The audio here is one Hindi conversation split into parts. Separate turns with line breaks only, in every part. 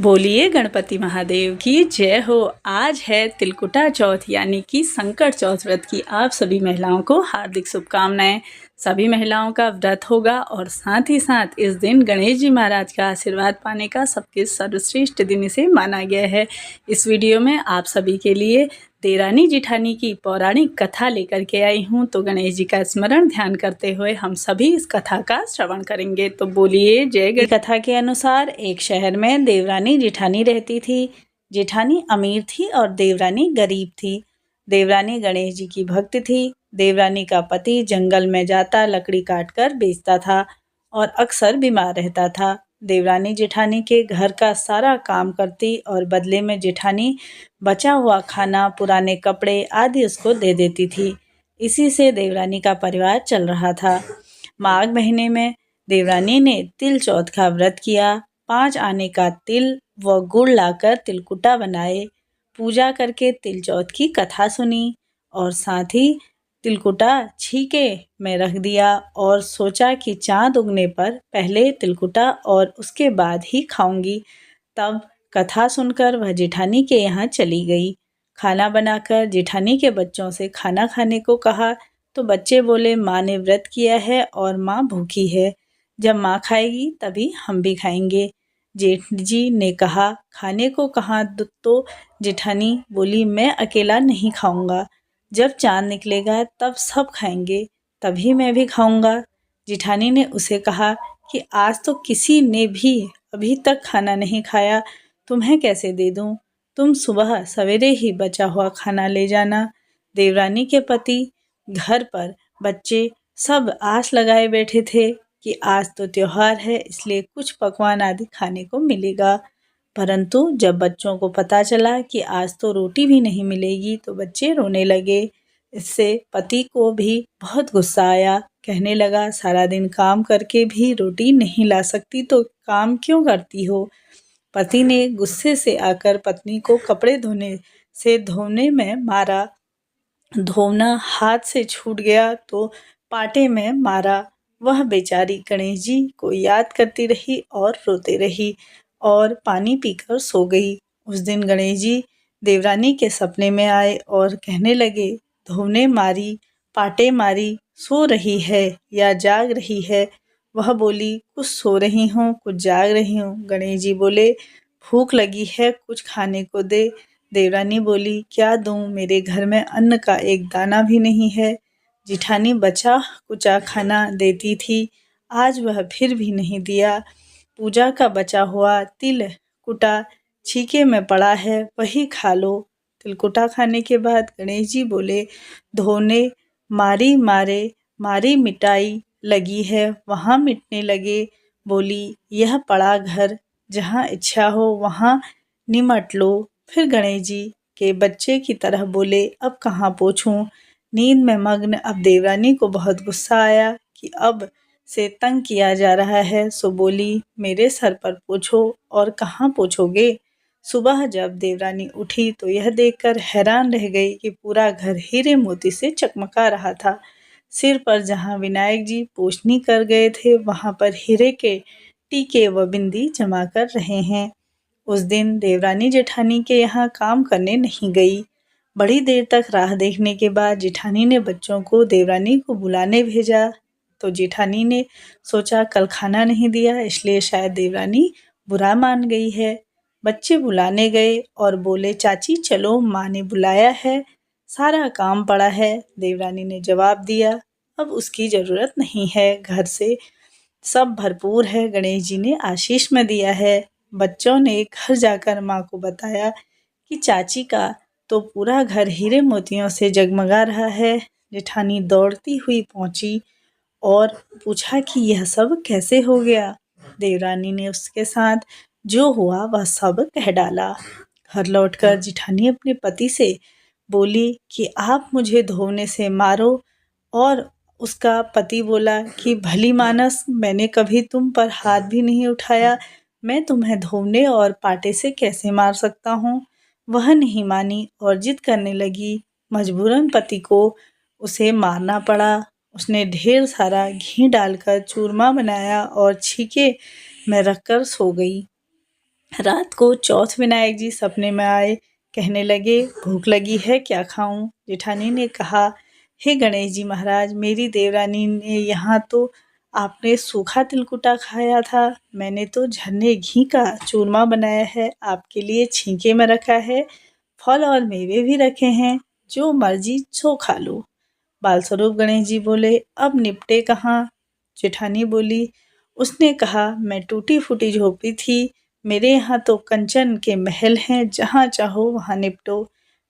बोलिए गणपति महादेव की जय हो। आज है तिलकुटा चौथ यानी कि संकट चौथ व्रत की आप सभी महिलाओं को हार्दिक शुभकामनाएं। सभी महिलाओं का व्रत होगा और साथ ही साथ इस दिन गणेश जी महाराज का आशीर्वाद पाने का सबके सर्वश्रेष्ठ दिन इसे माना गया है। इस वीडियो में आप सभी के लिए देवरानी जेठानी की पौराणिक कथा लेकर के आई हूँ। तो गणेश जी का स्मरण ध्यान करते हुए हम सभी इस कथा का श्रवण करेंगे। तो बोलिए जय गणेश। कथा के अनुसार एक शहर में देवरानी जेठानी रहती थी। जेठानी अमीर थी और देवरानी गरीब थी। देवरानी गणेश जी की भक्त थी। देवरानी का पति जंगल में जाता लकड़ी काटकर बेचता था और अक्सर बीमार रहता था। देवरानी जेठानी के घर का सारा काम करती और बदले में जेठानी बचा हुआ खाना, पुराने कपड़े आदि उसको दे देती थी। इसी से देवरानी का परिवार चल रहा था। माघ महीने में देवरानी ने तिल चौथ का व्रत किया। 5 आने का तिल व गुड़ लाकर तिलकुटा बनाए, पूजा करके तिल चौथ की कथा सुनी और साथ ही तिलकुटा छीके में रख दिया और सोचा कि चाँद उगने पर पहले तिलकुटा और उसके बाद ही खाऊंगी। तब कथा सुनकर वह जेठानी के यहाँ चली गई। खाना बनाकर जेठानी के बच्चों से खाना खाने को कहा तो बच्चे बोले माँ ने व्रत किया है और माँ भूखी है, जब माँ खाएगी तभी हम भी खाएंगे। जेठ जी ने कहा खाने को कहा तो जेठानी बोली मैं अकेला नहीं खाऊंगा, जब चाँद निकलेगा तब सब खाएंगे, तभी मैं भी खाऊंगा। जेठानी ने उसे कहा कि आज तो किसी ने भी अभी तक खाना नहीं खाया, तुम्हें कैसे दे दूं? तुम सुबह सवेरे ही बचा हुआ खाना ले जाना। देवरानी के पति, घर पर बच्चे सब आस लगाए बैठे थे कि आज तो त्योहार है, इसलिए कुछ पकवान आदि खाने को मिलेगा। परंतु जब बच्चों को पता चला कि आज तो रोटी भी नहीं मिलेगी तो बच्चे रोने लगे। इससे पति को भी बहुत गुस्सा आया। कहने लगा सारा दिन काम करके भी रोटी नहीं ला सकती तो काम क्यों करती हो? पति ने गुस्से से आकर पत्नी को कपड़े धोने में मारा। धोना हाथ से छूट गया तो पाटे में मारा। वह बेचारी गणेश जी को याद करती रही और रोते रही और पानी पीकर सो गई। उस दिन गणेश जी देवरानी के सपने में आए और कहने लगे धोने मारी, पाटे मारी, सो रही है या जाग रही है? वह बोली कुछ सो रही हूँ, कुछ जाग रही हूँ। गणेश जी बोले भूख लगी है, कुछ खाने को दे। देवरानी बोली क्या दूं, मेरे घर में अन्न का एक दाना भी नहीं है। जेठानी बचा कुचा खाना देती थी, आज वह फिर भी नहीं दिया। पूजा का बचा हुआ तिल कुटा छीके में पड़ा है, वही खा लो। तिलकुटा खाने के बाद गणेश जी बोले धोने मारी मारे, मारी मिटाई लगी है, वहाँ मिटने लगे। बोली यह पड़ा घर, जहाँ इच्छा हो वहाँ निमट लो। फिर गणेश जी के बच्चे की तरह बोले अब कहाँ पोंछूं? नींद में मग्न अब देवरानी को बहुत गुस्सा आया कि अब से तंग किया जा रहा है, सो बोली मेरे सर पर पोंछो। और कहाँ पोंछोगे? सुबह जब देवरानी उठी तो यह देखकर हैरान रह गई कि पूरा घर हीरे मोती से चकमका रहा था। सिर पर जहाँ विनायक जी पोंछनी कर गए थे वहाँ पर हीरे के टीके व बिंदी जमा कर रहे हैं। उस दिन देवरानी जेठानी के यहाँ काम करने नहीं गई। बड़ी देर तक राह देखने के बाद जेठानी ने बच्चों को देवरानी को बुलाने भेजा तो जेठानी ने सोचा कल खाना नहीं दिया इसलिए शायद देवरानी बुरा मान गई है। बच्चे बुलाने गए और बोले चाची चलो, माँ ने बुलाया है, सारा काम पड़ा है। देवरानी ने जवाब दिया अब उसकी ज़रूरत नहीं है, घर से सब भरपूर है, गणेश जी ने आशीष में दिया है। बच्चों ने घर जाकर माँ को बताया कि चाची का तो पूरा घर हीरे मोतियों से जगमगा रहा है। जेठानी दौड़ती हुई पहुंची और पूछा कि यह सब कैसे हो गया? देवरानी ने उसके साथ जो हुआ वह सब कह डाला। घर लौटकर जेठानी अपने पति से बोली कि आप मुझे धोने से मारो और उसका पति बोला कि भली मानस, मैंने कभी तुम पर हाथ भी नहीं उठाया, मैं तुम्हें धोने और पाटे से कैसे मार सकता हूँ? वह नहीं मानी और जिद करने लगी। मजबूरन पति को उसे मारना पड़ा। उसने ढेर सारा घी डालकर चूरमा बनाया और छीके में रखकर सो गई। रात को चौथ विनायक जी सपने में आए। कहने लगे, भूख लगी है, क्या खाऊं? जेठानी ने कहा, हे गणेश जी महाराज, मेरी देवरानी ने यहाँ तो आपने सूखा तिलकुटा खाया था, मैंने तो झरने घी का चूरमा बनाया है, आपके लिए छींके में रखा है, फल और मेवे भी रखे हैं, जो मर्जी सो खा लो। बालस्वरूप गणेश जी बोले, अब निपटे कहाँ? जेठानी बोली, उसने कहा, मैं टूटी फूटी झोपड़ी थी, मेरे यहाँ तो कंचन के महल हैं, जहाँ चाहो वहाँ निपटो।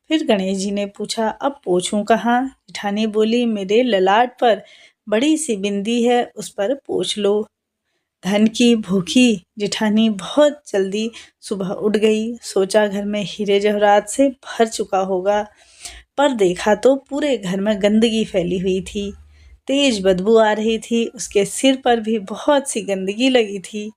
फिर गणेश जी ने पूछा, अब पोंछूं कहाँ? जेठानी बोली, मेरे ललाट पर बड़ी सी बिंदी है, उस पर पोंछ लो। धन की भूखी जेठानी बहुत जल्दी सुबह उठ गई। सोचा घर में हीरे जवाहरात से भर चुका होगा, पर देखा तो पूरे घर में गंदगी फैली हुई थी। तेज बदबू आ रही थी, उसके सिर पर भी बहुत सी गंदगी लगी थी।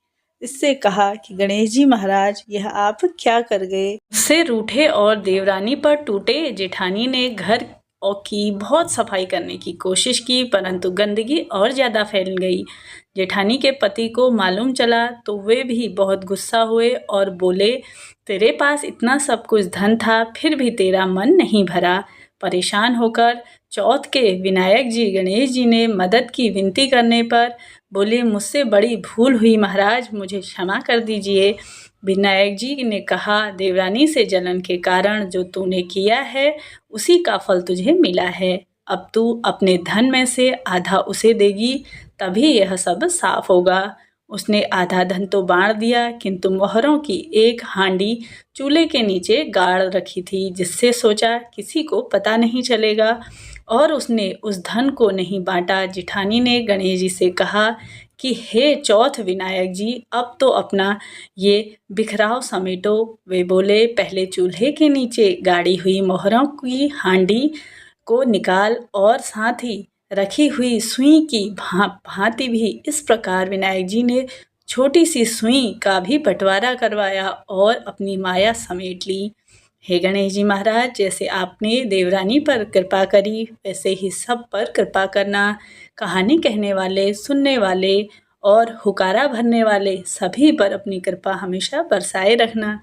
इससे कहा कि गणेश जी महाराज, यह आप क्या कर गए? उससे रूठे और देवरानी पर टूटे जेठानी ने घर और की बहुत सफाई करने की कोशिश की, परंतु गंदगी और ज़्यादा फैल गई। जेठानी के पति को मालूम चला तो वे भी बहुत गुस्सा हुए और बोले, तेरे पास इतना सब कुछ धन था, फिर भी तेरा मन नहीं भरा। परेशान होकर चौथ के विनायक जी गणेश जी ने मदद की विनती करने पर बोले, मुझसे बड़ी भूल हुई महाराज, मुझे क्षमा कर दीजिए। विनायक जी ने कहा, देवरानी से जलन के कारण जो तूने किया है, उसी का फल तुझे मिला है। अब तू अपने धन में से आधा उसे देगी, तभी यह सब साफ होगा। उसने आधा धन तो बांट दिया, किंतु मोहरों की एक हांडी चूल्हे के नीचे गाड़ रखी थी, जिससे सोचा किसी को पता नहीं चलेगा, और उसने उस धन को नहीं बांटा। जेठानी ने गणेश जी से कहा कि हे चौथ विनायक जी, अब तो अपना ये बिखराव समेटो। वे बोले, पहले चूल्हे के नीचे गाड़ी हुई मोहरों की हांडी को निकाल, और साथ ही रखी हुई सुई की भांति भी। इस प्रकार विनायक जी ने छोटी सी सुई का भी बंटवारा करवाया और अपनी माया समेट ली। हे गणेश जी महाराज, जैसे आपने देवरानी पर कृपा करी, वैसे ही सब पर कृपा करना। कहानी कहने वाले, सुनने वाले और हुकारा भरने वाले सभी पर अपनी कृपा हमेशा बरसाए रखना।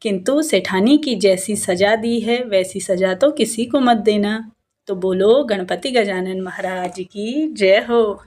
किंतु सेठानी की जैसी सजा दी है, वैसी सजा तो किसी को मत देना। तो बोलो गणपति गजानन महाराज की जय हो।